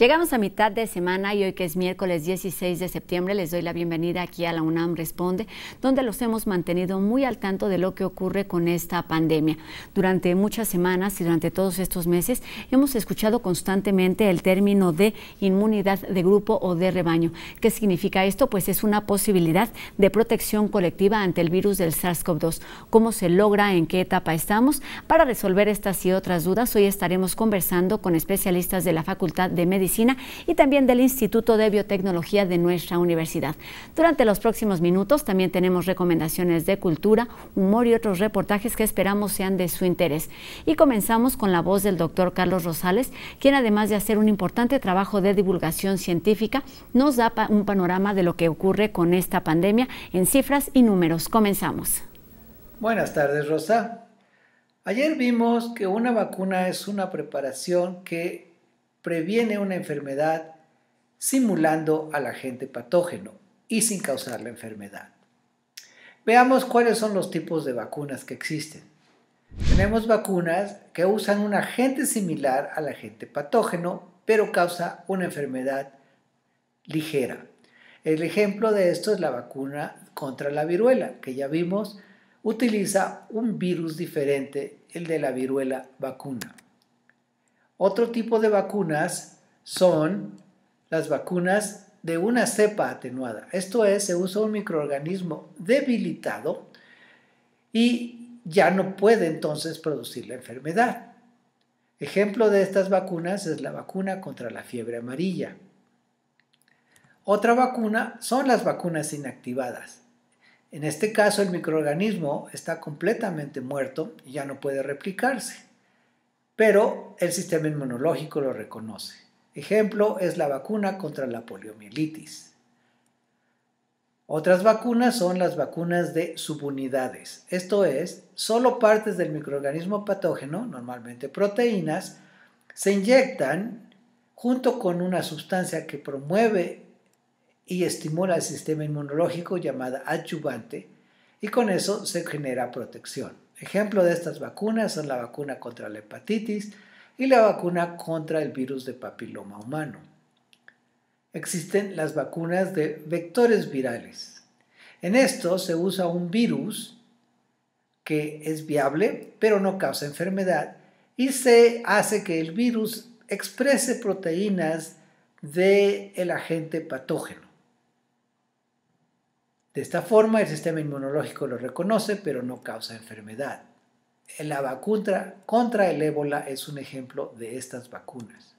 Llegamos a mitad de semana y hoy, que es miércoles 16 de septiembre, les doy la bienvenida aquí a la UNAM Responde, donde los hemos mantenido muy al tanto de lo que ocurre con esta pandemia. Durante muchas semanas y durante todos estos meses hemos escuchado constantemente el término de inmunidad de grupo o de rebaño. ¿Qué significa esto? Pues es una posibilidad de protección colectiva ante el virus del SARS-CoV-2. ¿Cómo se logra? ¿En qué etapa estamos? Para resolver estas y otras dudas, hoy estaremos conversando con especialistas de la Facultad de Medicina y también del Instituto de Biotecnología de nuestra universidad. Durante los próximos minutos también tenemos recomendaciones de cultura, humor y otros reportajes que esperamos sean de su interés. Y comenzamos con la voz del doctor Carlos Rosales, quien, además de hacer un importante trabajo de divulgación científica, nos da un panorama de lo que ocurre con esta pandemia en cifras y números. Comenzamos. Buenas tardes, Rosa. Ayer vimos que una vacuna es una preparación que previene una enfermedad simulando al agente patógeno y sin causar la enfermedad. Veamos cuáles son los tipos de vacunas que existen. Tenemos vacunas que usan un agente similar al agente patógeno, pero causa una enfermedad ligera. El ejemplo de esto es la vacuna contra la viruela, que ya vimos utiliza un virus diferente, el de la viruela vacuna. Otro tipo de vacunas son las vacunas de una cepa atenuada. Esto es, se usa un microorganismo debilitado y ya no puede entonces producir la enfermedad. Ejemplo de estas vacunas es la vacuna contra la fiebre amarilla. Otra vacuna son las vacunas inactivadas. En este caso, el microorganismo está completamente muerto y ya no puede replicarse, pero el sistema inmunológico lo reconoce. Ejemplo es la vacuna contra la poliomielitis. Otras vacunas son las vacunas de subunidades. Esto es, solo partes del microorganismo patógeno, normalmente proteínas, se inyectan junto con una sustancia que promueve y estimula el sistema inmunológico llamada adyuvante, y con eso se genera protección. Ejemplo de estas vacunas son la vacuna contra la hepatitis y la vacuna contra el virus de papiloma humano. Existen las vacunas de vectores virales. En esto se usa un virus que es viable, pero no causa enfermedad, y se hace que el virus exprese proteínas del agente patógeno. De esta forma, el sistema inmunológico lo reconoce, pero no causa enfermedad. La vacuna contra el ébola es un ejemplo de estas vacunas.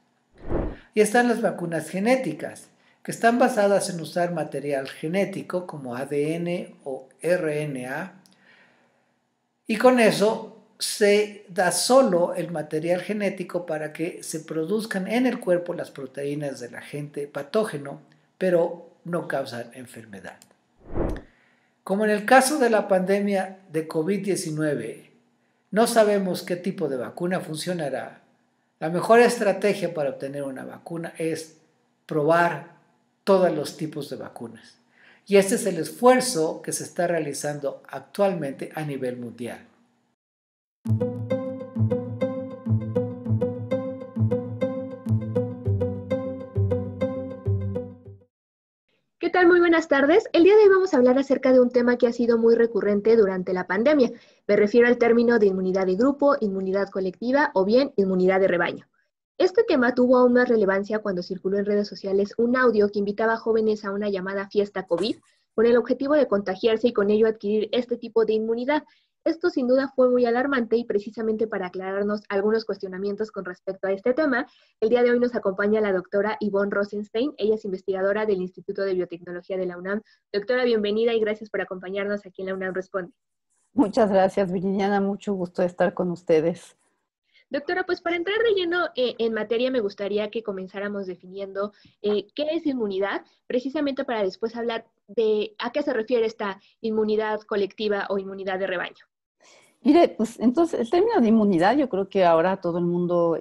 Y están las vacunas genéticas, que están basadas en usar material genético como ADN o RNA, y con eso se da solo el material genético para que se produzcan en el cuerpo las proteínas del agente patógeno, pero no causan enfermedad. Como en el caso de la pandemia de COVID-19, no sabemos qué tipo de vacuna funcionará. La mejor estrategia para obtener una vacuna es probar todos los tipos de vacunas. Y este es el esfuerzo que se está realizando actualmente a nivel mundial. ¿Qué tal? Muy buenas tardes. El día de hoy vamos a hablar acerca de un tema que ha sido muy recurrente durante la pandemia. Me refiero al término de inmunidad de grupo, inmunidad colectiva o bien inmunidad de rebaño. Este tema tuvo aún más relevancia cuando circuló en redes sociales un audio que invitaba a jóvenes a una llamada fiesta COVID con el objetivo de contagiarse y con ello adquirir este tipo de inmunidad. Esto sin duda fue muy alarmante y precisamente para aclararnos algunos cuestionamientos con respecto a este tema, el día de hoy nos acompaña la doctora Yvonne Rosenstein. Ella es investigadora del Instituto de Biotecnología de la UNAM. Doctora, bienvenida y gracias por acompañarnos aquí en la UNAM Responde. Muchas gracias, Viridiana. Mucho gusto de estar con ustedes. Doctora, pues para entrar de lleno en materia me gustaría que comenzáramos definiendo qué es inmunidad, precisamente para después hablar de a qué se refiere esta inmunidad colectiva o inmunidad de rebaño. Mire, pues entonces el término de inmunidad yo creo que ahora todo el mundo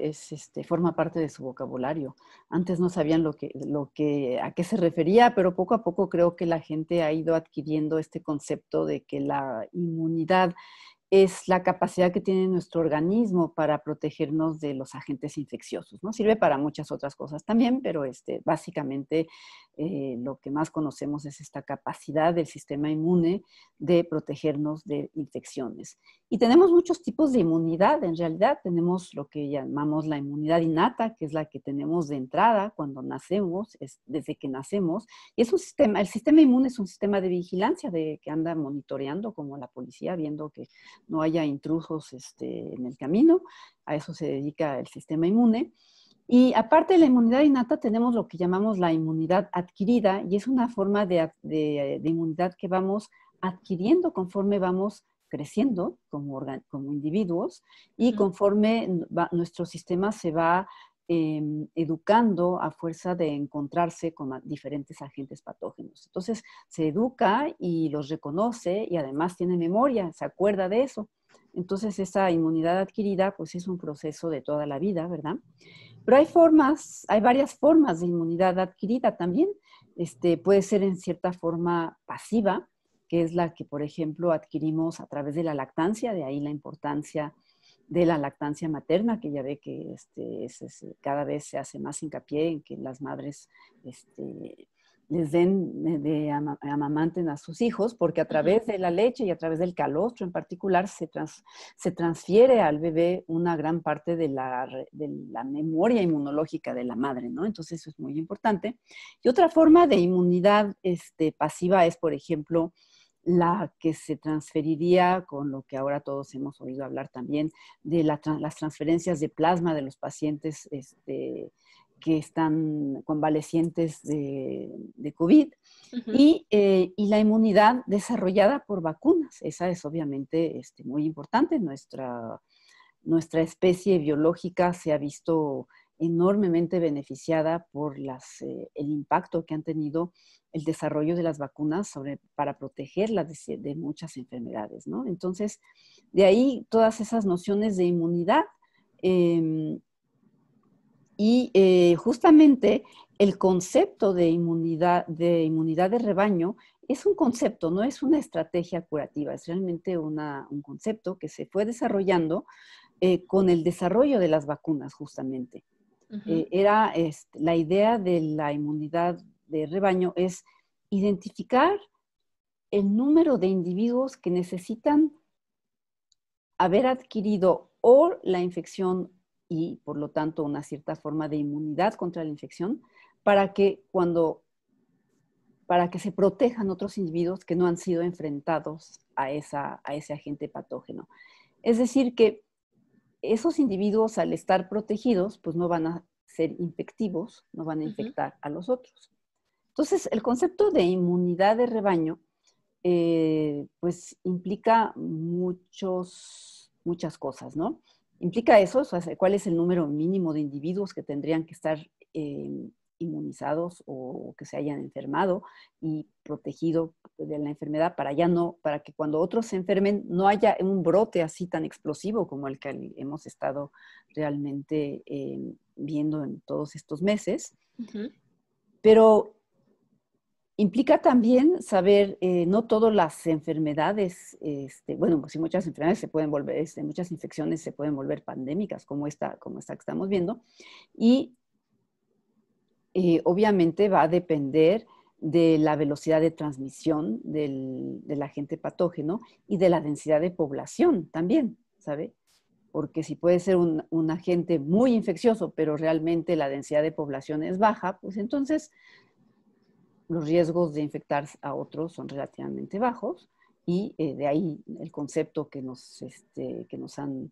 forma parte de su vocabulario. Antes no sabían a qué se refería, pero poco a poco creo que la gente ha ido adquiriendo este concepto de que la inmunidad es la capacidad que tiene nuestro organismo para protegernos de los agentes infecciosos, ¿no? Sirve para muchas otras cosas también, pero básicamente lo que más conocemos es esta capacidad del sistema inmune de protegernos de infecciones. Y tenemos muchos tipos de inmunidad, en realidad tenemos lo que llamamos la inmunidad innata, que es la que tenemos de entrada cuando nacemos, desde que nacemos, y es un sistema, el sistema inmune es un sistema de vigilancia que anda monitoreando como la policía, viendo que no haya intrusos en el camino. A eso se dedica el sistema inmune. Y aparte de la inmunidad innata, tenemos lo que llamamos la inmunidad adquirida, y es una forma de inmunidad que vamos adquiriendo conforme vamos creciendo como individuos y conforme nuestro sistema se va educando a fuerza de encontrarse con diferentes agentes patógenos. Entonces, se educa y los reconoce y además tiene memoria, se acuerda de eso. Entonces, esa inmunidad adquirida, pues es un proceso de toda la vida, ¿verdad? Pero hay varias formas de inmunidad adquirida también. Puede ser en cierta forma pasiva, que es la que, por ejemplo, adquirimos a través de la lactancia, de ahí la importancia de la lactancia materna, que ya ve que cada vez se hace más hincapié en que las madres les den amamanten a sus hijos, porque a través de la leche y a través del calostro en particular se transfiere al bebé una gran parte de la memoria inmunológica de la madre, ¿no? Entonces eso es muy importante. Y otra forma de inmunidad pasiva es, por ejemplo, la que se transferiría con lo que ahora todos hemos oído hablar también de las transferencias de plasma de los pacientes que están convalecientes de COVID y la inmunidad desarrollada por vacunas. Esa es obviamente muy importante. Nuestra especie biológica se ha visto enormemente beneficiada por el impacto que han tenido el desarrollo de las vacunas para protegerla de muchas enfermedades, ¿no? Entonces, de ahí todas esas nociones de inmunidad justamente el concepto de inmunidad de rebaño es un concepto, no es una estrategia curativa, es realmente un concepto que se fue desarrollando con el desarrollo de las vacunas, justamente. La idea de la inmunidad de rebaño es identificar el número de individuos que necesitan haber adquirido o la infección y, por lo tanto, una cierta forma de inmunidad contra la infección para que se protejan otros individuos que no han sido enfrentados a ese agente patógeno. Es decir, que esos individuos, al estar protegidos, pues no van a ser infectivos, no van a infectar a los otros. Entonces, el concepto de inmunidad de rebaño, pues implica muchas cosas, ¿no? Implica eso, o sea, cuál es el número mínimo de individuos que tendrían que estar inmunizados o que se hayan enfermado y protegido de la enfermedad para que cuando otros se enfermen no haya un brote así tan explosivo como el que hemos estado realmente viendo en todos estos meses. Pero implica también saber, no todas las enfermedades, bueno, pues sí, muchas enfermedades se pueden volver, muchas infecciones se pueden volver pandémicas, como esta que estamos viendo, y obviamente va a depender de la velocidad de transmisión del agente patógeno y de la densidad de población también, ¿sabe? Porque si puede ser un agente muy infeccioso, pero realmente la densidad de población es baja, pues entonces los riesgos de infectar a otros son relativamente bajos y de ahí el concepto que nos han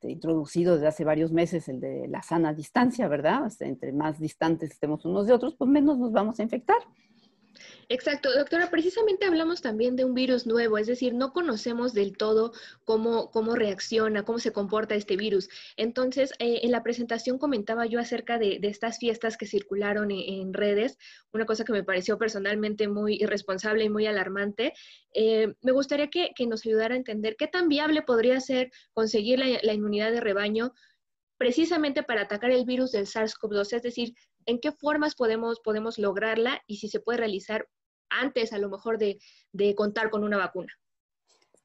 introducido desde hace varios meses, el de la sana distancia, ¿verdad? Entre más distantes estemos unos de otros, pues menos nos vamos a infectar. Exacto, doctora. Precisamente hablamos también de un virus nuevo, es decir, no conocemos del todo cómo reacciona, cómo se comporta este virus. Entonces, en la presentación comentaba yo acerca de estas fiestas que circularon en redes, una cosa que me pareció personalmente muy irresponsable y muy alarmante. Me gustaría que nos ayudara a entender qué tan viable podría ser conseguir la inmunidad de rebaño precisamente para atacar el virus del SARS-CoV-2, es decir, en qué formas podemos lograrla y si se puede realizar antes a lo mejor de contar con una vacuna.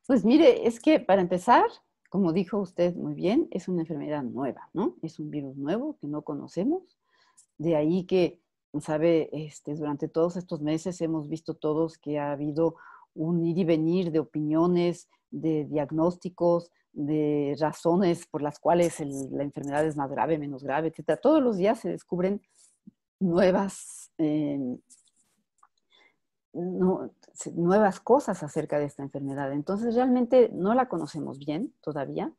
Pues mire, es que para empezar, como dijo usted muy bien, es una enfermedad nueva, ¿no? Es un virus nuevo que no conocemos. De ahí que, sabe, durante todos estos meses hemos visto todos que ha habido un ir y venir de opiniones, de diagnósticos, de razones por las cuales la enfermedad es más grave, menos grave, etcétera. Todos los días se descubren nuevas, nuevas cosas acerca de esta enfermedad. Entonces, realmente no la conocemos bien todavía.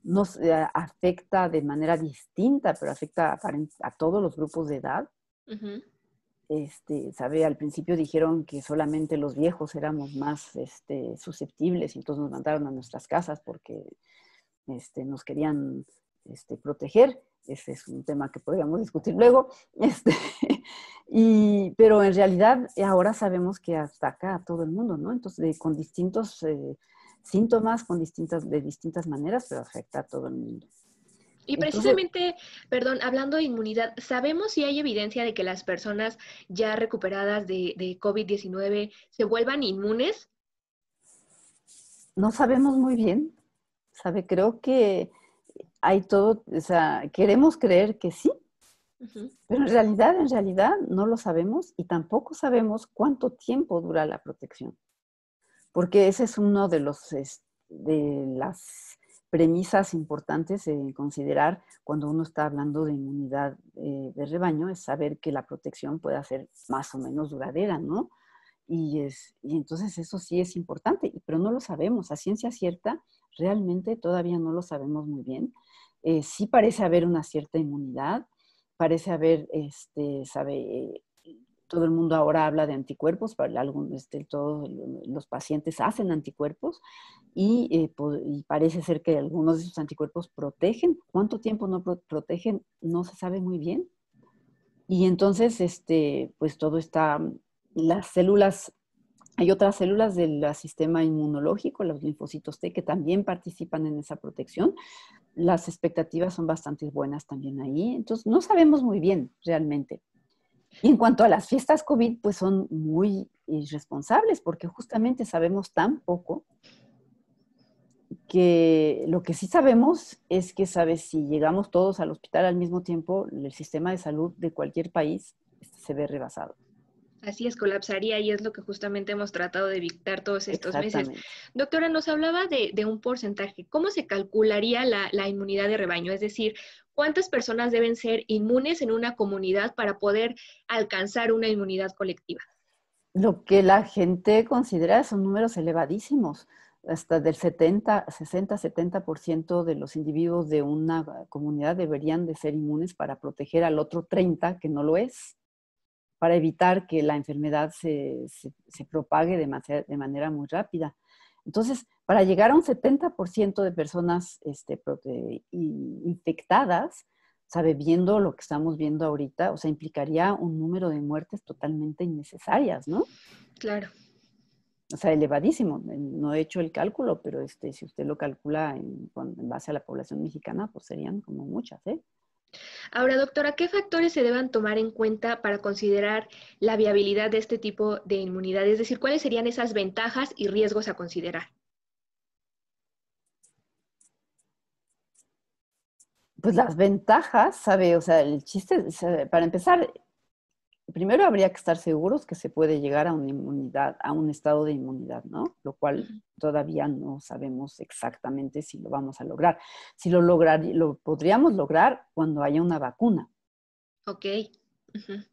Nos afecta de manera distinta, pero afecta a todos los grupos de edad. Uh-huh. Sabe, al principio dijeron que solamente los viejos éramos más susceptibles y entonces nos mandaron a nuestras casas porque nos querían proteger. Ese es un tema que podríamos discutir luego. Pero en realidad ahora sabemos que ataca a todo el mundo, ¿no? Entonces, con distintos síntomas, de distintas maneras, pero afecta a todo el mundo. Y precisamente, perdón, hablando de inmunidad, ¿sabemos si hay evidencia de que las personas ya recuperadas de COVID-19 se vuelvan inmunes? No sabemos muy bien, ¿sabe? Creo que hay todo, o sea, queremos creer que sí, uh-huh, pero en realidad no lo sabemos y tampoco sabemos cuánto tiempo dura la protección. Porque ese es uno de las premisas importantes en considerar cuando uno está hablando de inmunidad de rebaño, es saber que la protección pueda ser más o menos duradera, ¿no? Y entonces eso sí es importante, pero no lo sabemos. A ciencia cierta, realmente todavía no lo sabemos muy bien. Sí parece haber una cierta inmunidad, parece haber, todo el mundo ahora habla de anticuerpos, todos los pacientes hacen anticuerpos y parece ser que algunos de esos anticuerpos protegen. ¿Cuánto tiempo no protegen? No se sabe muy bien. Y entonces, pues todo está, las células, hay otras células del sistema inmunológico, los linfocitos T, que también participan en esa protección. Las expectativas son bastante buenas también ahí. Entonces, no sabemos muy bien realmente. Y en cuanto a las fiestas COVID, pues son muy irresponsables porque justamente sabemos tan poco que lo que sí sabemos es que, ¿sabes? Si llegamos todos al hospital al mismo tiempo, el sistema de salud de cualquier país se ve rebasado. Así es, colapsaría y es lo que justamente hemos tratado de evitar todos estos meses. Doctora, nos hablaba de un porcentaje. ¿Cómo se calcularía la inmunidad de rebaño? Es decir, ¿cuántas personas deben ser inmunes en una comunidad para poder alcanzar una inmunidad colectiva? Lo que la gente considera son números elevadísimos. Hasta del 60-70% de los individuos de una comunidad deberían de ser inmunes para proteger al otro 30% que no lo es, para evitar que la enfermedad se propague de manera muy rápida. Entonces, para llegar a un 70% de personas infectadas, ¿sabe? Viendo lo que estamos viendo ahorita, o sea, implicaría un número de muertes totalmente innecesarias, ¿no? Claro. O sea, elevadísimo. No he hecho el cálculo, pero si usted lo calcula en base a la población mexicana, pues serían como muchas, ¿eh? Ahora, doctora, ¿qué factores se deban tomar en cuenta para considerar la viabilidad de este tipo de inmunidad? Es decir, ¿cuáles serían esas ventajas y riesgos a considerar? Pues las ventajas, ¿sabe? O sea, el chiste, para empezar, primero habría que estar seguros que se puede llegar a una inmunidad, a un estado de inmunidad, ¿no? Lo cual todavía no sabemos exactamente si lo vamos a lograr. Si lo podríamos lograr cuando haya una vacuna. Ok.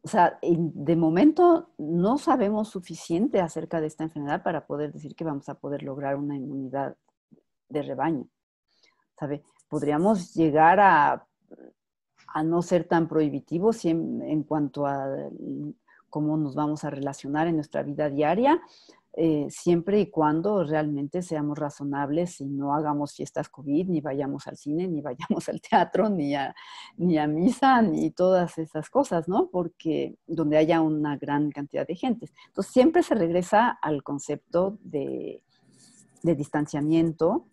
O sea, de momento no sabemos suficiente acerca de esta enfermedad para poder decir que vamos a poder lograr una inmunidad de rebaño, ¿sabe? Podríamos llegar a no ser tan prohibitivos en cuanto a cómo nos vamos a relacionar en nuestra vida diaria, siempre y cuando realmente seamos razonables y no hagamos fiestas COVID, ni vayamos al cine, ni vayamos al teatro, ni a misa, ni todas esas cosas, ¿no? Porque donde haya una gran cantidad de gente. Entonces, siempre se regresa al concepto de distanciamiento.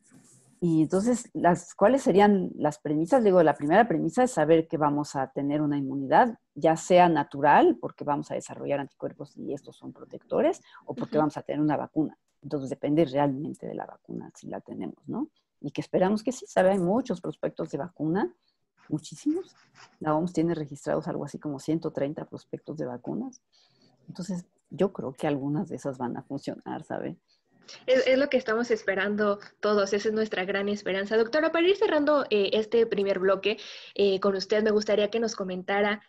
Y entonces, ¿cuáles serían las premisas? Digo, la primera premisa es saber que vamos a tener una inmunidad, ya sea natural, porque vamos a desarrollar anticuerpos y estos son protectores, o porque vamos a tener una vacuna. Entonces, depende realmente de la vacuna, si la tenemos, ¿no? Y que esperamos que sí, hay muchos prospectos de vacuna, muchísimos. La OMS tiene registrados algo así como 130 prospectos de vacunas. Entonces, yo creo que algunas de esas van a funcionar, ¿sabe? Es lo que estamos esperando todos, esa es nuestra gran esperanza. Doctora, para ir cerrando este primer bloque con usted, me gustaría que nos comentara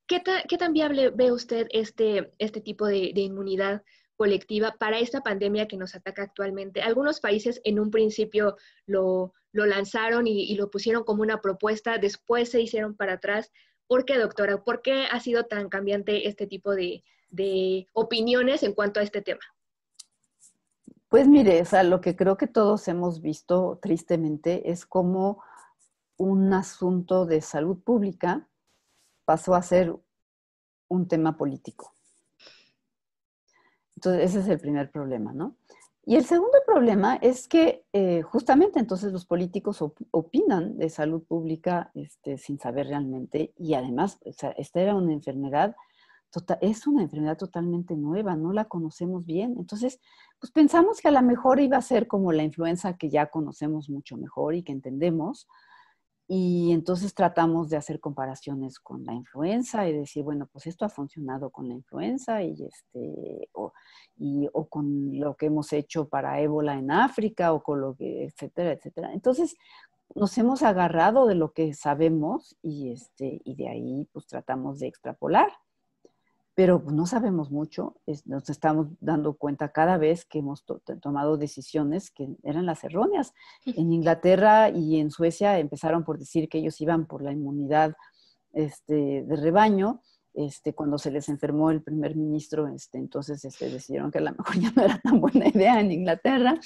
qué tan viable ve usted este tipo de inmunidad colectiva para esta pandemia que nos ataca actualmente. Algunos países en un principio lo lanzaron y lo pusieron como una propuesta, después se hicieron para atrás. ¿Por qué, doctora? ¿Por qué ha sido tan cambiante este tipo de opiniones en cuanto a este tema? Pues mire, o sea, lo que creo que todos hemos visto tristemente es cómo un asunto de salud pública pasó a ser un tema político. Entonces, ese es el primer problema, ¿no? Y el segundo problema es que justamente entonces los políticos opinan de salud pública sin saber realmente, y además, o sea, esta era una enfermedad, es una enfermedad totalmente nueva, no la conocemos bien. Entonces, pues pensamos que a lo mejor iba a ser como la influenza que ya conocemos mucho mejor y que entendemos, y entonces tratamos de hacer comparaciones con la influenza y decir, bueno, pues esto ha funcionado con la influenza o con lo que hemos hecho para ébola en África o con lo que, etcétera, etcétera. Entonces, nos hemos agarrado de lo que sabemos y de ahí pues tratamos de extrapolar. Pero no sabemos mucho, nos estamos dando cuenta cada vez que hemos tomado decisiones que eran las erróneas. En Inglaterra y en Suecia empezaron por decir que ellos iban por la inmunidad de rebaño. Cuando se les enfermó el primer ministro, entonces decidieron que a lo mejor ya no era tan buena idea en Inglaterra.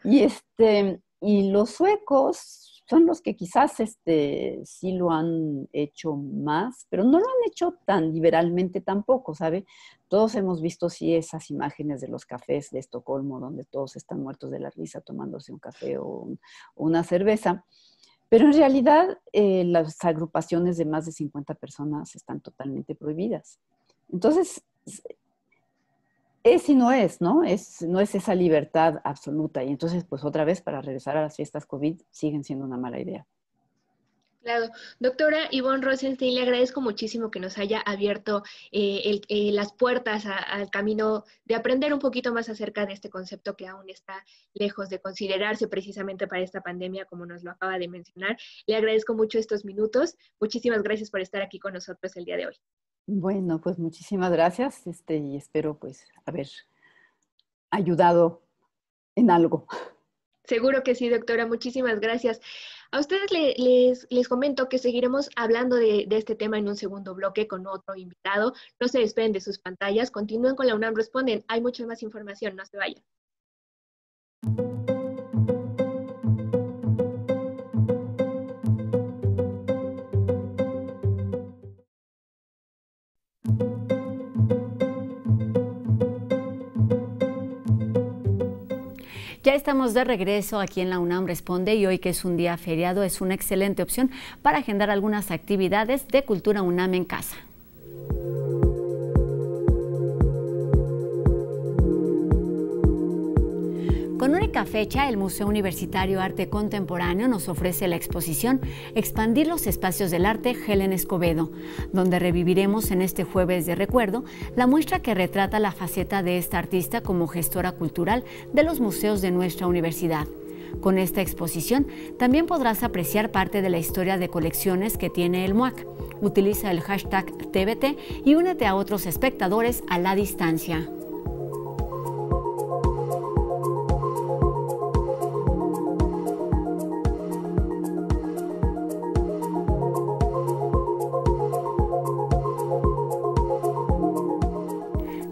Y los suecos son los que quizás sí lo han hecho más, pero no lo han hecho tan liberalmente tampoco, ¿sabe? Todos hemos visto, sí, esas imágenes de los cafés de Estocolmo, donde todos están muertos de la risa tomándose un café o una cerveza, pero en realidad las agrupaciones de más de 50 personas están totalmente prohibidas. Entonces, es y no es, ¿no? No es esa libertad absoluta. Y entonces, pues otra vez, para regresar a las fiestas COVID, siguen siendo una mala idea. Claro. Doctora Yvonne Rosenstein, le agradezco muchísimo que nos haya abierto las puertas al camino de aprender un poquito más acerca de este concepto que aún está lejos de considerarse precisamente para esta pandemia, como nos lo acaba de mencionar. Le agradezco mucho estos minutos. Muchísimas gracias por estar aquí con nosotros el día de hoy. Bueno, pues muchísimas gracias y espero pues haber ayudado en algo. Seguro que sí, doctora. Muchísimas gracias. A ustedes les comento que seguiremos hablando de este tema en un segundo bloque con otro invitado. No se despeguen de sus pantallas. Continúen con la UNAM Responden. Hay mucha más información. No se vayan. Ya estamos de regreso aquí en la UNAM Responde y hoy que es un día feriado es una excelente opción para agendar algunas actividades de cultura UNAM en casa. Con única fecha, el Museo Universitario Arte Contemporáneo nos ofrece la exposición Expandir los espacios del arte Helen Escobedo, donde reviviremos en este jueves de recuerdo la muestra que retrata la faceta de esta artista como gestora cultural de los museos de nuestra universidad. Con esta exposición también podrás apreciar parte de la historia de colecciones que tiene el MUAC. Utiliza el hashtag TBT y únete a otros espectadores a la distancia.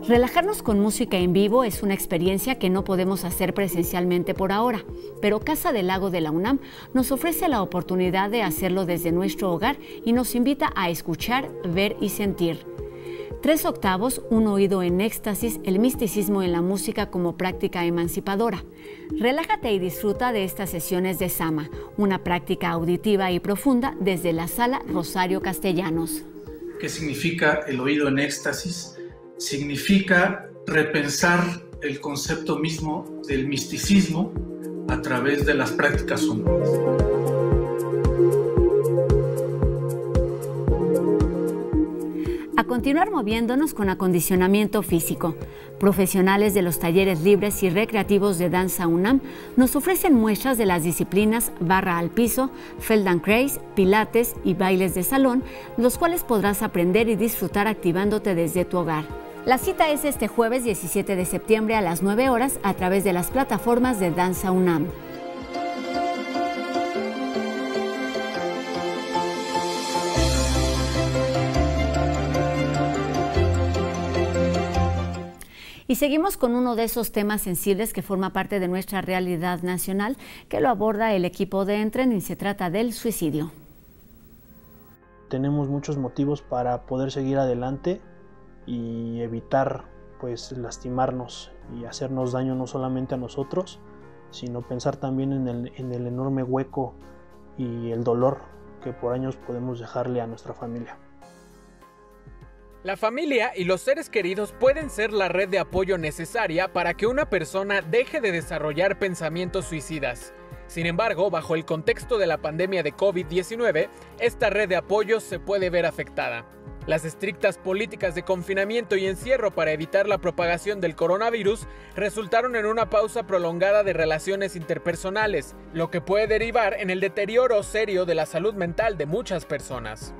Relajarnos con música en vivo es una experiencia que no podemos hacer presencialmente por ahora, pero Casa del Lago de la UNAM nos ofrece la oportunidad de hacerlo desde nuestro hogar y nos invita a escuchar, ver y sentir. 3 octavos, un oído en éxtasis, el misticismo en la música como práctica emancipadora. Relájate y disfruta de estas sesiones de Sama, una práctica auditiva y profunda desde la Sala Rosario Castellanos. ¿Qué significa el oído en éxtasis? Significa repensar el concepto mismo del misticismo a través de las prácticas sonoras. A continuar moviéndonos con acondicionamiento físico. Profesionales de los talleres libres y recreativos de Danza UNAM nos ofrecen muestras de las disciplinas barra al piso, Feldenkrais, pilates y bailes de salón, los cuales podrás aprender y disfrutar activándote desde tu hogar. La cita es este jueves 17 de septiembre a las 9 horas a través de las plataformas de Danza UNAM. Y seguimos con uno de esos temas sensibles que forma parte de nuestra realidad nacional, que lo aborda el equipo de Entren y se trata del suicidio. Tenemos muchos motivos para poder seguir adelante y evitar pues lastimarnos y hacernos daño no solamente a nosotros, sino pensar también en el enorme hueco y el dolor que por años podemos dejarle a nuestra familia. La familia y los seres queridos pueden ser la red de apoyo necesaria para que una persona deje de desarrollar pensamientos suicidas. Sin embargo, bajo el contexto de la pandemia de COVID-19, esta red de apoyo se puede ver afectada. Las estrictas políticas de confinamiento y encierro para evitar la propagación del coronavirus resultaron en una pausa prolongada de relaciones interpersonales, lo que puede derivar en el deterioro serio de la salud mental de muchas personas.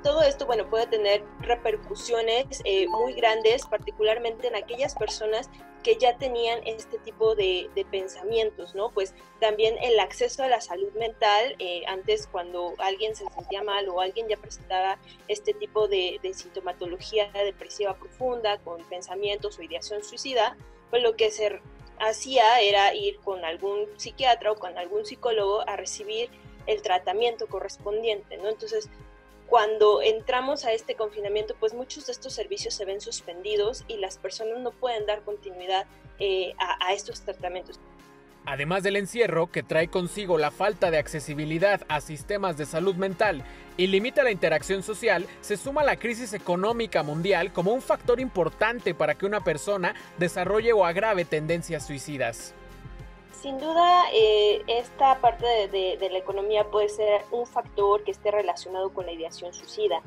Todo esto, puede tener repercusiones muy grandes, particularmente en aquellas personas que ya tenían este tipo de pensamientos, ¿no? Pues también el acceso a la salud mental, antes cuando alguien se sentía mal o alguien ya presentaba este tipo de sintomatología depresiva profunda, con pensamientos o ideación suicida, pues lo que se hacía era ir con algún psiquiatra o con algún psicólogo a recibir el tratamiento correspondiente, ¿no? Entonces, cuando entramos a este confinamiento, pues muchos de estos servicios se ven suspendidos y las personas no pueden dar continuidad a estos tratamientos. Además del encierro, que trae consigo la falta de accesibilidad a sistemas de salud mental y limita la interacción social, se suma la crisis económica mundial como un factor importante para que una persona desarrolle o agrave tendencias suicidas. Sin duda, esta parte de la economía puede ser un factor que esté relacionado con la ideación suicida.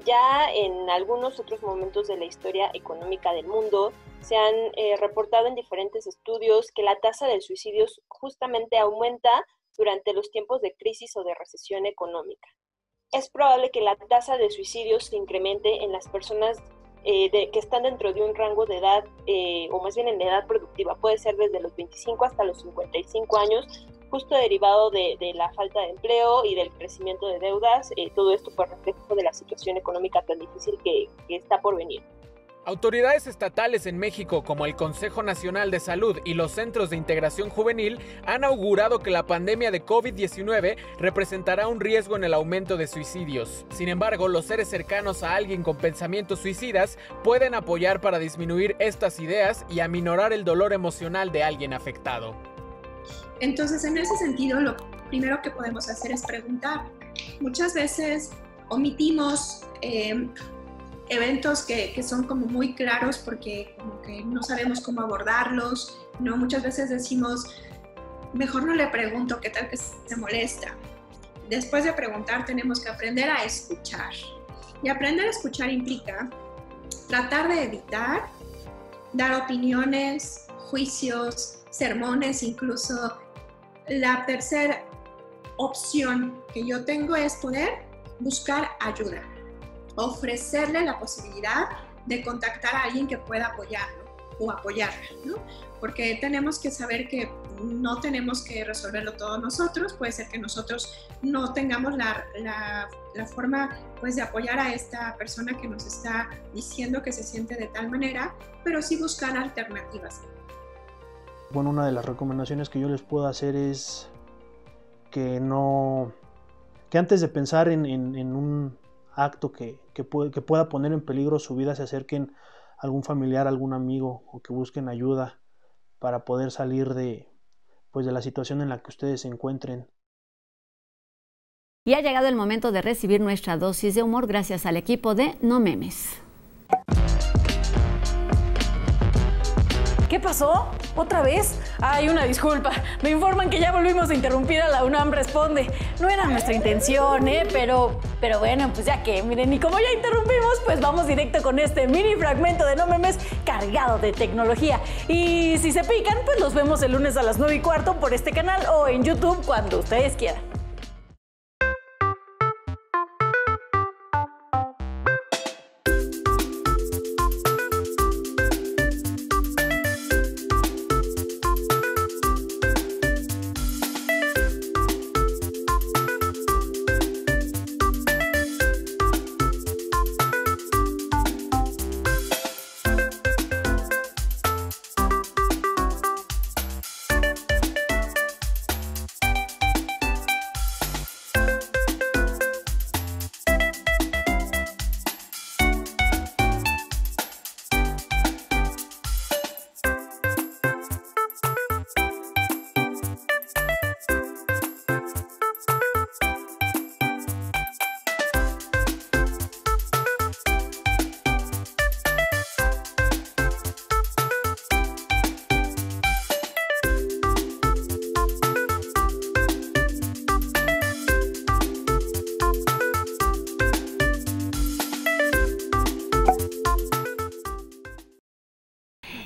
Ya en algunos otros momentos de la historia económica del mundo se han reportado en diferentes estudios que la tasa de suicidios justamente aumenta durante los tiempos de crisis o de recesión económica. Es probable que la tasa de suicidios se incremente en las personas que están dentro de un rango de edad, o más bien en edad productiva, puede ser desde los 25 hasta los 55 años, justo derivado de la falta de empleo y del crecimiento de deudas, todo esto por reflejo de la situación económica tan difícil que está por venir. Autoridades estatales en México, como el Consejo Nacional de Salud y los Centros de Integración Juvenil, han augurado que la pandemia de COVID-19 representará un riesgo en el aumento de suicidios. Sin embargo, los seres cercanos a alguien con pensamientos suicidas pueden apoyar para disminuir estas ideas y aminorar el dolor emocional de alguien afectado. Entonces, en ese sentido, lo primero que podemos hacer es preguntar. Muchas veces omitimos eventos que son como muy claros porque como que no sabemos cómo abordarlos, ¿no? Muchas veces decimos, mejor no le pregunto, ¿qué tal que se molesta? Después de preguntar tenemos que aprender a escuchar. Y aprender a escuchar implica tratar de evitar dar opiniones, juicios, sermones, incluso. La tercera opción que yo tengo es poder buscar ayuda, ofrecerle la posibilidad de contactar a alguien que pueda apoyarlo. o apoyarla, ¿no? Porque tenemos que saber que no tenemos que resolverlo todos nosotros, puede ser que nosotros no tengamos la forma pues, de apoyar a esta persona que nos está diciendo que se siente de tal manera, pero sí buscar alternativas. Bueno, una de las recomendaciones que yo les puedo hacer es que antes de pensar en un acto que pueda poner en peligro su vida, se acerquen a algún familiar, algún amigo, o que busquen ayuda para poder salir de la situación en la que ustedes se encuentren. Y ha llegado el momento de recibir nuestra dosis de humor gracias al equipo de No Memes. ¿Qué pasó? ¿Otra vez? Ay, una disculpa. Me informan que ya volvimos a interrumpir a la UNAM Responde. No era nuestra intención, Pero bueno, pues ya que, miren, y como ya interrumpimos, pues vamos directo con este mini fragmento de No Memes cargado de tecnología. Y si se pican, pues los vemos el lunes a las 9:15 por este canal o en YouTube cuando ustedes quieran.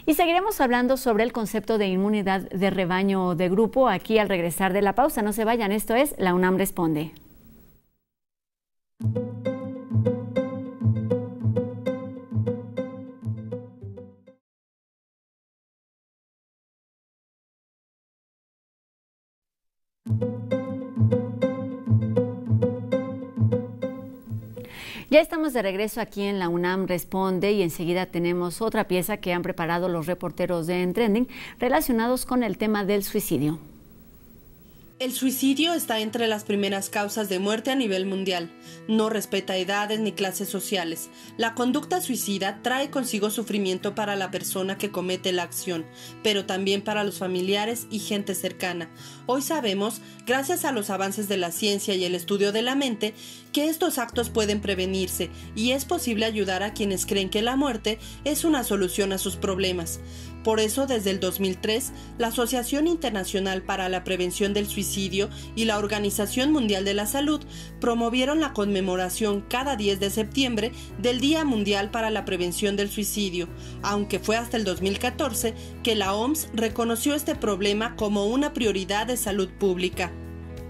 Y seguiremos hablando sobre el concepto de inmunidad de rebaño o de grupo aquí al regresar de la pausa. No se vayan, esto es La UNAM Responde. Ya estamos de regreso aquí en la UNAM Responde y enseguida tenemos otra pieza que han preparado los reporteros de En Trending relacionados con el tema del suicidio. El suicidio está entre las primeras causas de muerte a nivel mundial. No respeta edades ni clases sociales. La conducta suicida trae consigo sufrimiento para la persona que comete la acción, pero también para los familiares y gente cercana. Hoy sabemos, gracias a los avances de la ciencia y el estudio de la mente, que estos actos pueden prevenirse y es posible ayudar a quienes creen que la muerte es una solución a sus problemas. Por eso, desde el 2003, la Asociación Internacional para la Prevención del Suicidio y la Organización Mundial de la Salud promovieron la conmemoración cada 10 de septiembre del Día Mundial para la Prevención del Suicidio, aunque fue hasta el 2014 que la OMS reconoció este problema como una prioridad de salud pública.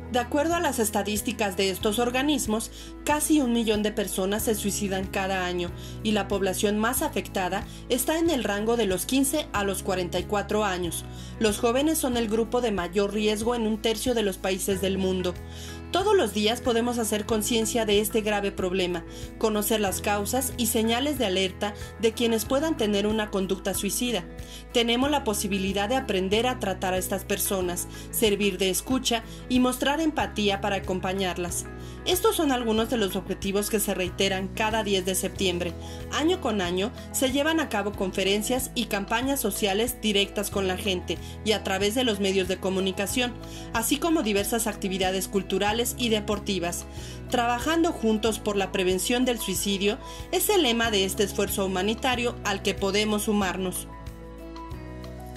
De acuerdo a las estadísticas de estos organismos, casi 1 millón de personas se suicidan cada año y la población más afectada está en el rango de los 15 a los 44 años. Los jóvenes son el grupo de mayor riesgo en 1/3 de los países del mundo. Todos los días podemos hacer conciencia de este grave problema, conocer las causas y señales de alerta de quienes puedan tener una conducta suicida. Tenemos la posibilidad de aprender a tratar a estas personas, servir de escucha y mostrar empatía para acompañarlas. Estos son algunos de los objetivos que se reiteran cada 10 de septiembre. Año con año se llevan a cabo conferencias y campañas sociales directas con la gente y a través de los medios de comunicación, así como diversas actividades culturales y deportivas. Trabajando juntos por la prevención del suicidio es el lema de este esfuerzo humanitario al que podemos sumarnos.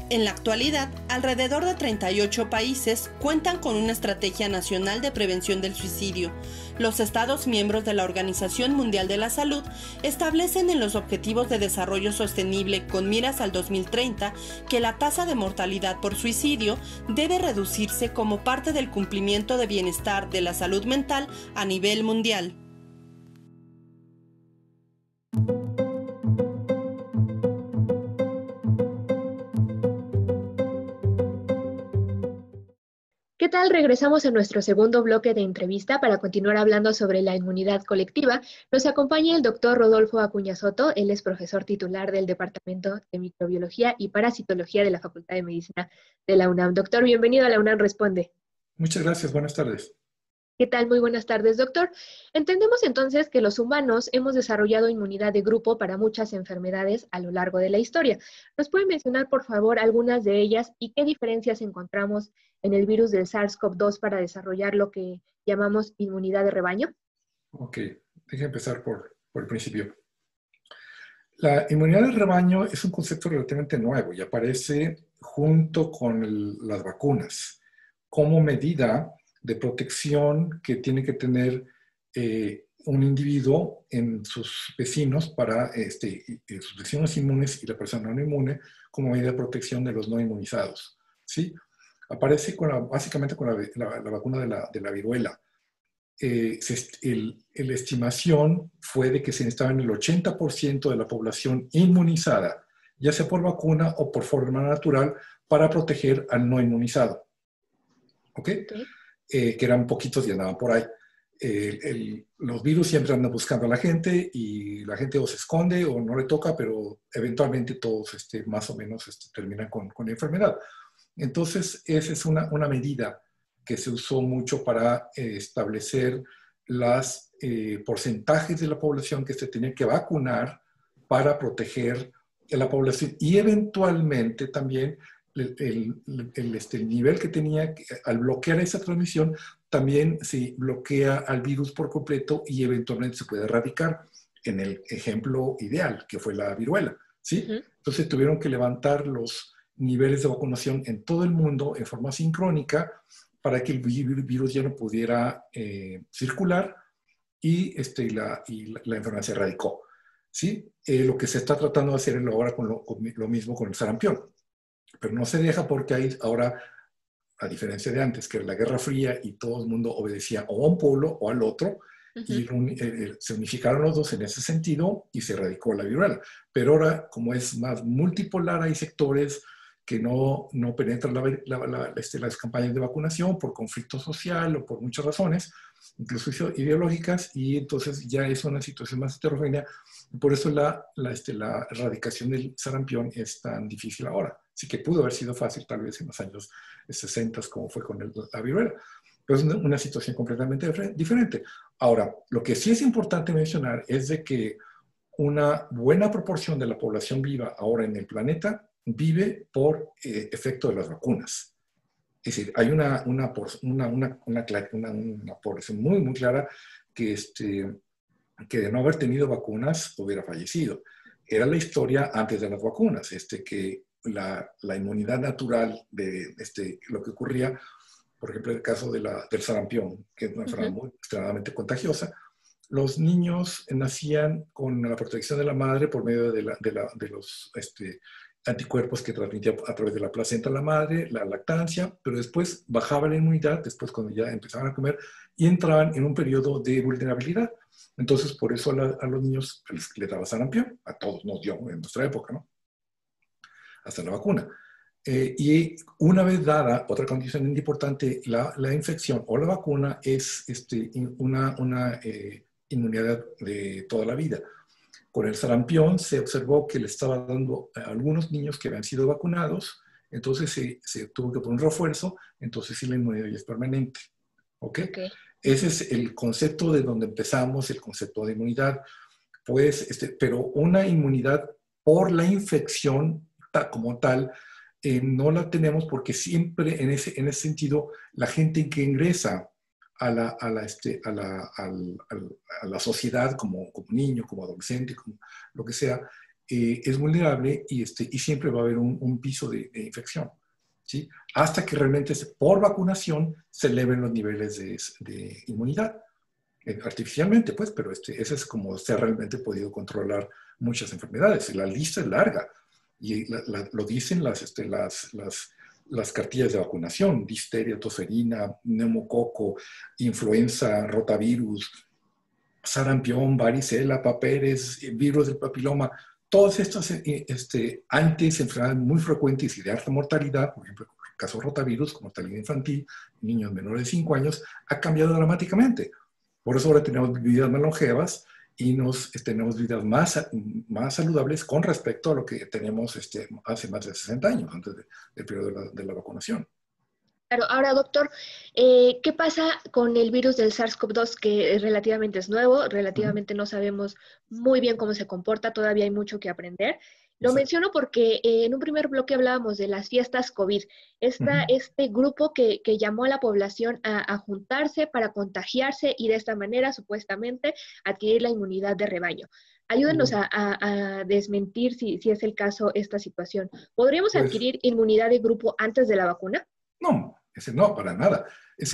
En la actualidad, alrededor de 38 países cuentan con una estrategia nacional de prevención del suicidio. Los Estados miembros de la Organización Mundial de la Salud establecen en los Objetivos de Desarrollo Sostenible con miras al 2030 que la tasa de mortalidad por suicidio debe reducirse como parte del cumplimiento de bienestar de la salud mental a nivel mundial. ¿Qué tal? Regresamos a nuestro segundo bloque de entrevista para continuar hablando sobre la inmunidad colectiva. Nos acompaña el doctor Rodolfo Acuña Soto. Él es profesor titular del Departamento de Microbiología y Parasitología de la Facultad de Medicina de la UNAM. Doctor, bienvenido a la UNAM Responde. Muchas gracias. Buenas tardes. ¿Qué tal? Muy buenas tardes, doctor. Entendemos entonces que los humanos hemos desarrollado inmunidad de grupo para muchas enfermedades a lo largo de la historia. ¿Nos puede mencionar, por favor, algunas de ellas y qué diferencias encontramos en el virus del SARS-CoV-2 para desarrollar lo que llamamos inmunidad de rebaño? Ok, déjame empezar por el principio. La inmunidad de rebaño es un concepto relativamente nuevo y aparece junto con las vacunas como medida de protección que tiene que tener un individuo en sus vecinos para sus vecinos inmunes y la persona no inmune como medida de protección de los no inmunizados, ¿sí? Aparece básicamente con la vacuna de la viruela. La estimación fue de que se necesitaba en el 80% de la población inmunizada, ya sea por vacuna o por forma natural, para proteger al no inmunizado. ¿Ok? Que eran poquitos y andaban por ahí. Los virus siempre andan buscando a la gente y la gente o se esconde o no le toca, pero eventualmente todos más o menos terminan con la enfermedad. Entonces, esa es una medida que se usó mucho para establecer los porcentajes de la población que se tenía que vacunar para proteger a la población y eventualmente también el nivel que tenía, al bloquear esa transmisión, también se bloquea al virus por completo y eventualmente se puede erradicar, en el ejemplo ideal, que fue la viruela, ¿sí? Entonces tuvieron que levantar los niveles de vacunación en todo el mundo en forma sincrónica para que el virus ya no pudiera circular y la enfermedad se erradicó, ¿sí? Lo que se está tratando de hacer ahora con lo mismo con el sarampión. Pero no se deja porque hay ahora, a diferencia de antes, que era la Guerra Fría y todo el mundo obedecía o a un polo o al otro, y se unificaron los dos en ese sentido y se erradicó la viruela. Pero ahora, como es más multipolar, hay sectores que no penetran las campañas de vacunación por conflicto social o por muchas razones, incluso ideológicas, y entonces ya es una situación más heterogénea. Por eso la erradicación del sarampión es tan difícil ahora. Así que pudo haber sido fácil tal vez en los años 60 como fue con la viruela. Pero es una situación completamente diferente. Ahora, lo que sí es importante mencionar es de que una buena proporción de la población viva ahora en el planeta vive por efecto de las vacunas. Es decir, hay una población muy, muy clara que de no haber tenido vacunas hubiera fallecido. Era la historia antes de las vacunas, que la inmunidad natural de lo que ocurría, por ejemplo, el caso del sarampión, que es una enfermedad muy extremadamente contagiosa. Los niños nacían con la protección de la madre por medio de los anticuerpos que transmitía a través de la placenta a la madre, la lactancia, pero después bajaba la inmunidad, después cuando ya empezaban a comer, y entraban en un periodo de vulnerabilidad. Entonces, por eso a los niños les daba sarampión, a todos nos dio en nuestra época, ¿no? Hasta la vacuna. Y una vez dada, otra condición importante, la infección o la vacuna es una inmunidad de toda la vida. Con el sarampión se observó que le estaba dando a algunos niños que habían sido vacunados, entonces se tuvo que poner un refuerzo, entonces sí la inmunidad ya es permanente. ¿Ok? Ese es el concepto de donde empezamos, el concepto de inmunidad. Pues, pero una inmunidad por la infección como tal, no la tenemos porque siempre en ese sentido la gente que ingresa a la sociedad como niño, como adolescente, como lo que sea, es vulnerable y siempre va a haber un piso de infección, ¿sí? Hasta que realmente por vacunación se eleven los niveles de inmunidad. Artificialmente, pues, pero ese es como se ha realmente podido controlar muchas enfermedades. La lista es larga. Y lo dicen las cartillas de vacunación: difteria, tosferina, neumococo, influenza, rotavirus, sarampión, varicela, papeles, virus del papiloma. Todas estas antes enfermedades muy frecuentes y de alta mortalidad, por ejemplo, caso rotavirus, como mortalidad infantil, niños menores de 5 años, ha cambiado dramáticamente. Por eso ahora tenemos vidas más longevas y tenemos vidas más saludables con respecto a lo que teníamos hace más de 60 años, antes del periodo de la vacunación. Claro, ahora doctor, ¿qué pasa con el virus del SARS-CoV-2 que relativamente es nuevo? Relativamente no sabemos muy bien cómo se comporta, todavía hay mucho que aprender. Lo menciono porque en un primer bloque hablábamos de las fiestas COVID, este grupo que llamó a la población a juntarse para contagiarse y de esta manera supuestamente adquirir la inmunidad de rebaño. Ayúdenos a desmentir si es el caso esta situación. ¿Podríamos adquirir inmunidad de grupo antes de la vacuna? No, para nada.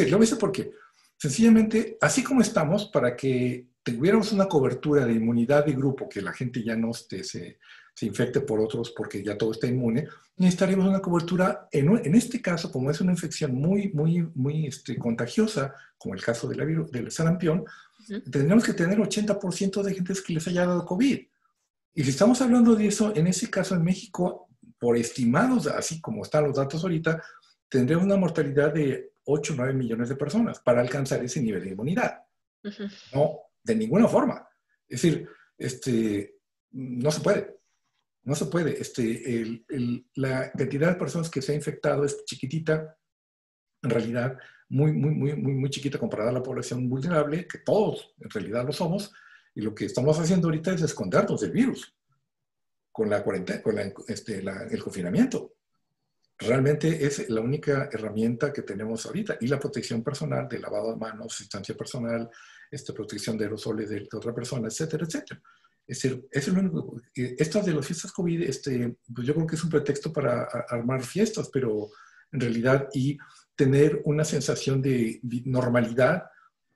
Lo hice porque sencillamente, así como estamos, para que tuviéramos una cobertura de inmunidad de grupo, que la gente ya no se infecte por otros porque ya todo está inmune, necesitaríamos una cobertura, en este caso, como es una infección muy contagiosa, como el caso del sarampión, tendríamos que tener 80% de gente que les haya dado COVID. Y si estamos hablando de eso, en ese caso en México, por estimados, así como están los datos ahorita, tendríamos una mortalidad de 8 o 9 millones de personas para alcanzar ese nivel de inmunidad. No, de ninguna forma. Es decir, no se puede. No se puede. La cantidad de personas que se ha infectado es chiquitita, en realidad, muy chiquita comparada a la población vulnerable, que todos en realidad lo somos, y lo que estamos haciendo ahorita es escondernos del virus con la cuarentena, con el confinamiento. Realmente es la única herramienta que tenemos ahorita. Y la protección personal, de lavado de manos, distancia personal, protección de aerosoles de otra persona, etcétera, etcétera. Es decir, es lo único. Estas de las fiestas COVID, pues yo creo que es un pretexto para armar fiestas, pero en realidad, y tener una sensación de normalidad,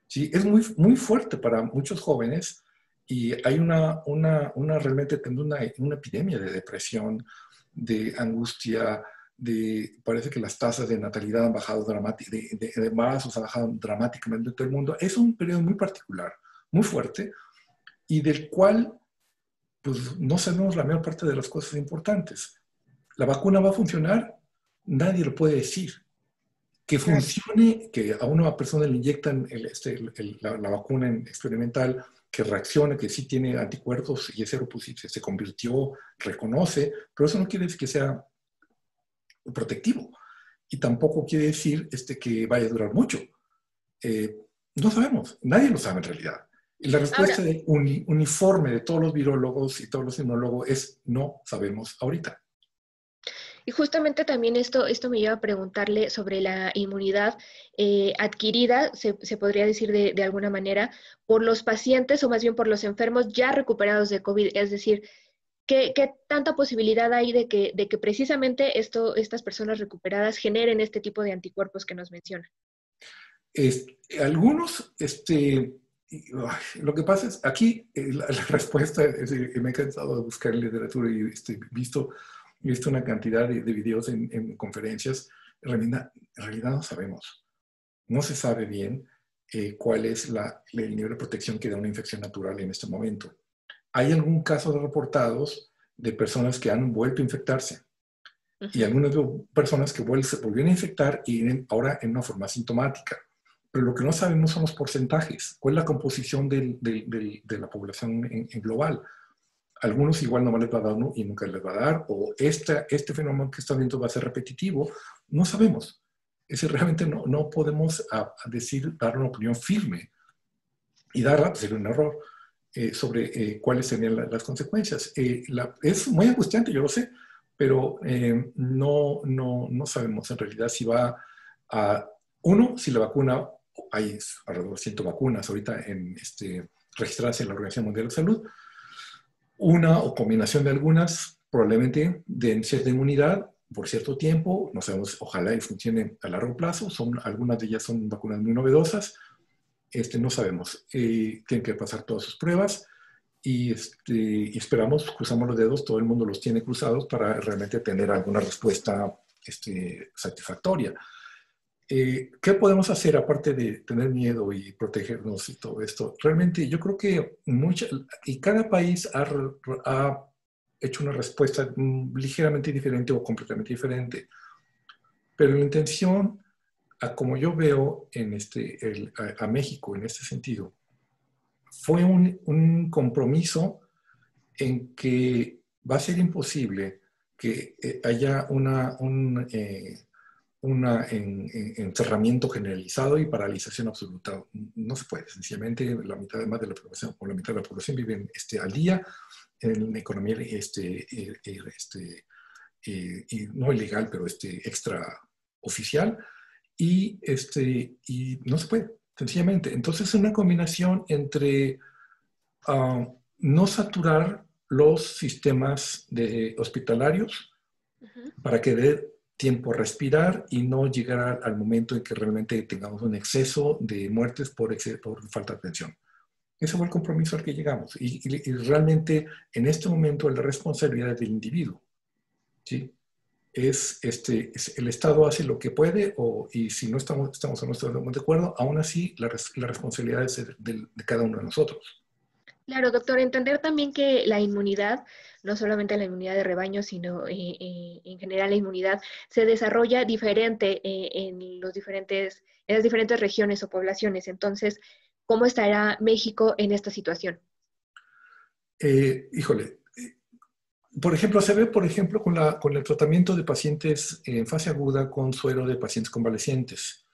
¿sí? Es muy fuerte para muchos jóvenes y hay realmente una epidemia de depresión, de angustia, parece que las tasas de natalidad han bajado de embarazos han bajado dramáticamente en todo el mundo. Es un periodo muy particular, muy fuerte, y del cual pues, no sabemos la mayor parte de las cosas importantes. ¿La vacuna va a funcionar? Nadie lo puede decir. Que funcione, que a una persona le inyectan la vacuna experimental, que reaccione, que sí tiene anticuerpos y es seropositivo, se convirtió, reconoce, pero eso no quiere decir que sea protectivo. Y tampoco quiere decir que vaya a durar mucho. No sabemos, nadie lo sabe en realidad. Y la respuesta uniforme de todos los virólogos y todos los inmunólogos es no sabemos ahorita. Y justamente también esto me lleva a preguntarle sobre la inmunidad adquirida, se podría decir de alguna manera, por los pacientes o más bien por los enfermos ya recuperados de COVID. Es decir, ¿qué tanta posibilidad hay de que precisamente estas personas recuperadas generen este tipo de anticuerpos que nos menciona? Algunos, lo que pasa es, aquí la respuesta, me he cansado de buscar en literatura y he visto una cantidad de videos en conferencias. En realidad no sabemos. No se sabe bien cuál es el nivel de protección que da una infección natural en este momento. Hay algún caso de reportados de personas que han vuelto a infectarse. Y algunas personas que se volvieron a infectar y ahora en una forma asintomática. Pero lo que no sabemos son los porcentajes. ¿Cuál es la composición de la población en global? Algunos igual no les va a dar y nunca les va a dar, o este fenómeno que está viendo va a ser repetitivo. No sabemos. Realmente no podemos dar una opinión firme y darla, sería un error, sobre cuáles serían las consecuencias. Es muy angustiante, yo lo sé, pero no sabemos en realidad si va si la vacuna, hay alrededor de 100 vacunas ahorita registradas en la Organización Mundial de Salud, una o combinación de algunas probablemente den cierta inmunidad por cierto tiempo, no sabemos, ojalá y funcione a largo plazo, algunas de ellas son vacunas muy novedosas, no sabemos, tienen que pasar todas sus pruebas y esperamos, cruzamos los dedos, todo el mundo los tiene cruzados para realmente tener alguna respuesta satisfactoria. ¿Qué podemos hacer aparte de tener miedo y protegernos y todo esto? Realmente yo creo que cada país ha hecho una respuesta ligeramente diferente o completamente diferente. Pero la intención, como yo veo a México en este sentido, fue un compromiso en que va a ser imposible que haya un encerramiento generalizado y paralización absoluta. No se puede. Sencillamente más de la población, o la mitad de la población vive al día en una economía no ilegal, pero extraoficial, y no se puede, sencillamente. Entonces es una combinación entre no saturar los sistemas hospitalarios para que dé tiempo a respirar y no llegar al momento en que realmente tengamos un exceso de muertes por falta de atención. Ese fue el compromiso al que llegamos. Y realmente en este momento la responsabilidad del individuo, ¿sí? El Estado hace lo que puede y si no estamos o no estamos de acuerdo, aún así la responsabilidad es de cada uno de nosotros. Claro, doctor, entender también que la inmunidad, no solamente la inmunidad de rebaño, sino en general la inmunidad se desarrolla diferente en las diferentes regiones o poblaciones. Entonces, ¿cómo estará México en esta situación? Por ejemplo, se ve, con el tratamiento de pacientes en fase aguda con suero de pacientes convalecientes.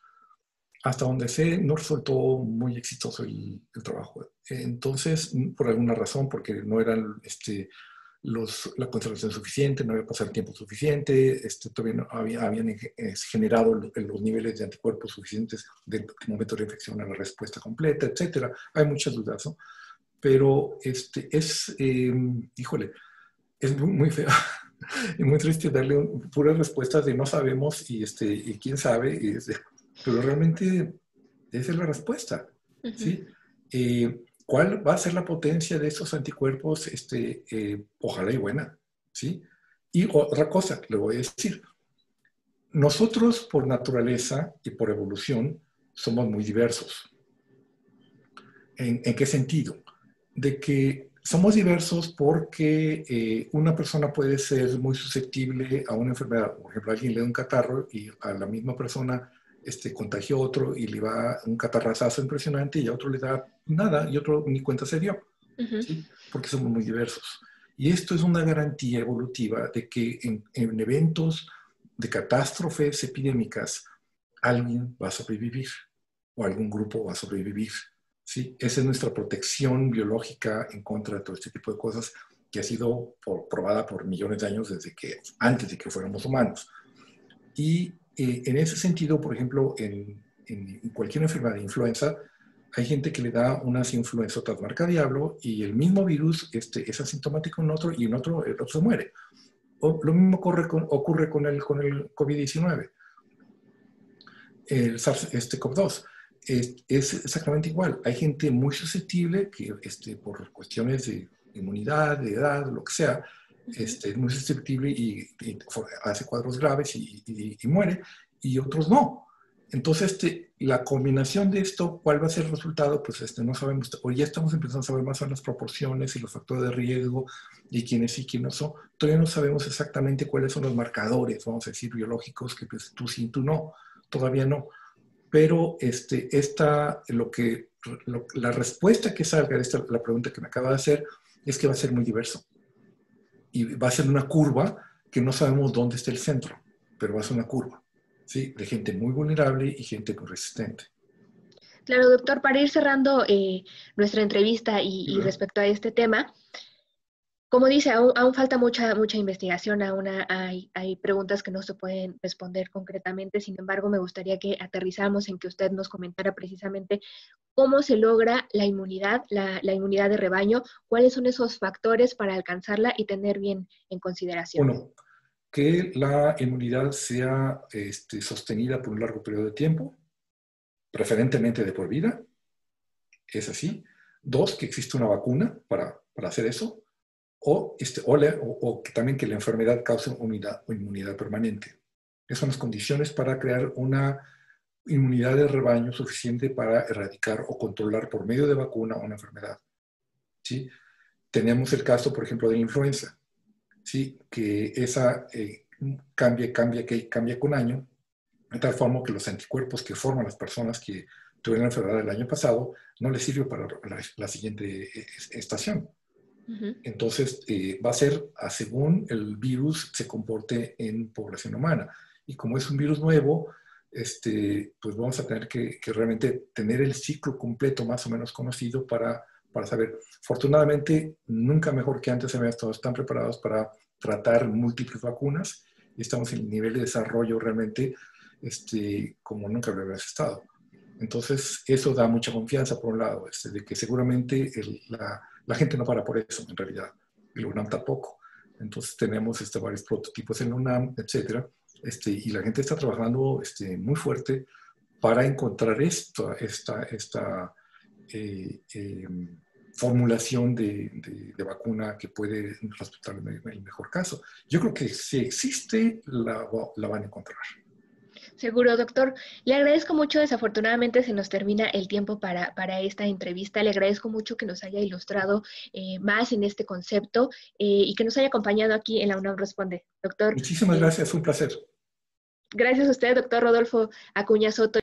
Hasta donde sé, no resultó muy exitoso el trabajo. Entonces, por alguna razón, porque no eran la conservación suficiente, no había pasado el tiempo suficiente, todavía no habían generado los niveles de anticuerpos suficientes del momento de la infección a la respuesta completa, etc. Hay muchas dudas, ¿no? Pero es muy feo y muy triste darle puras respuestas de no sabemos y quién sabe, pero realmente esa es la respuesta, ¿sí? ¿Cuál va a ser la potencia de estos anticuerpos? Ojalá y buena, ¿sí? Y otra cosa que le voy a decir, nosotros por naturaleza y por evolución somos muy diversos. ¿En qué sentido? De que somos diversos porque una persona puede ser muy susceptible a una enfermedad. Por ejemplo, alguien le da un catarro y a la misma persona contagió a otro y le va un catarrazazo impresionante y a otro le da nada y otro ni cuenta se dio, ¿sí? Porque somos muy diversos. Y esto es una garantía evolutiva de que en eventos de catástrofes epidémicas alguien va a sobrevivir o algún grupo va a sobrevivir, ¿sí? Esa es nuestra protección biológica en contra de todo este tipo de cosas que ha sido probada por millones de años antes de que fuéramos humanos. Y en ese sentido, por ejemplo, en cualquier enfermedad de influenza, hay gente que le da unas influenzotas marca diablo y el mismo virus es asintomático en otro y el otro se muere. Lo mismo ocurre con el COVID-19, el SARS-CoV-2. Es exactamente igual. Hay gente muy susceptible que por cuestiones de inmunidad, de edad, lo que sea, es muy susceptible y hace cuadros graves y muere, y otros no. Entonces, la combinación de esto, ¿cuál va a ser el resultado? Pues no sabemos. Hoy ya estamos empezando a saber más sobre las proporciones y los factores de riesgo y quiénes sí, quiénes no son. Todavía no sabemos exactamente cuáles son los marcadores, vamos a decir, biológicos, que pues, tú sí, tú no. Todavía no. Pero la respuesta que salga de la pregunta que me acaba de hacer es que va a ser muy diverso. Y va a ser una curva que no sabemos dónde está el centro, pero va a ser una curva, ¿sí? De gente muy vulnerable y gente muy resistente. Claro, doctor, para ir cerrando nuestra entrevista y respecto a este tema, como dice, aún falta mucha investigación, aún hay preguntas que no se pueden responder concretamente. Sin embargo, me gustaría que aterrizáramos en que usted nos comentara precisamente cómo se logra la inmunidad, la inmunidad de rebaño, cuáles son esos factores para alcanzarla y tener bien en consideración. Uno, que la inmunidad sea sostenida por un largo periodo de tiempo, preferentemente de por vida, es así. Dos, que existe una vacuna para hacer eso. O que también que la enfermedad cause inmunidad permanente. Esas son las condiciones para crear una inmunidad de rebaño suficiente para erradicar o controlar por medio de vacuna una enfermedad, ¿sí? Tenemos el caso, por ejemplo, de la influenza, ¿sí? Que esa cambia con año, de tal forma que los anticuerpos que forman las personas que tuvieron la enfermedad el año pasado no les sirve para la siguiente estación. Entonces, va a ser según el virus se comporte en población humana. Y como es un virus nuevo, pues vamos a tener que realmente tener el ciclo completo más o menos conocido para saber. Afortunadamente, nunca mejor que antes habíamos estado tan preparados para tratar múltiples vacunas y estamos en el nivel de desarrollo realmente como nunca lo habíamos estado. Entonces, eso da mucha confianza, por un lado, de que seguramente la gente no para por eso, en realidad, y la UNAM tampoco. Entonces, tenemos varios prototipos en la UNAM, etcétera, y la gente está trabajando muy fuerte para encontrar esta formulación de vacuna que puede resultar en el mejor caso. Yo creo que si existe, la van a encontrar. Seguro, doctor. Le agradezco mucho. Desafortunadamente se nos termina el tiempo para esta entrevista. Le agradezco mucho que nos haya ilustrado más en este concepto y que nos haya acompañado aquí en la UNAM Responde. Doctor. Muchísimas gracias, fue un placer. Gracias a usted, doctor Rodolfo Acuña Soto.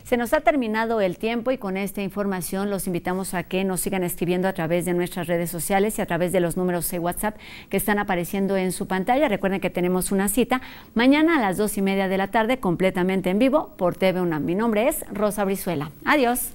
Se nos ha terminado el tiempo y con esta información los invitamos a que nos sigan escribiendo a través de nuestras redes sociales y a través de los números de WhatsApp que están apareciendo en su pantalla. Recuerden que tenemos una cita mañana a las 2:30 de la tarde completamente en vivo por TV UNAM. Mi nombre es Rosa Brizuela. Adiós.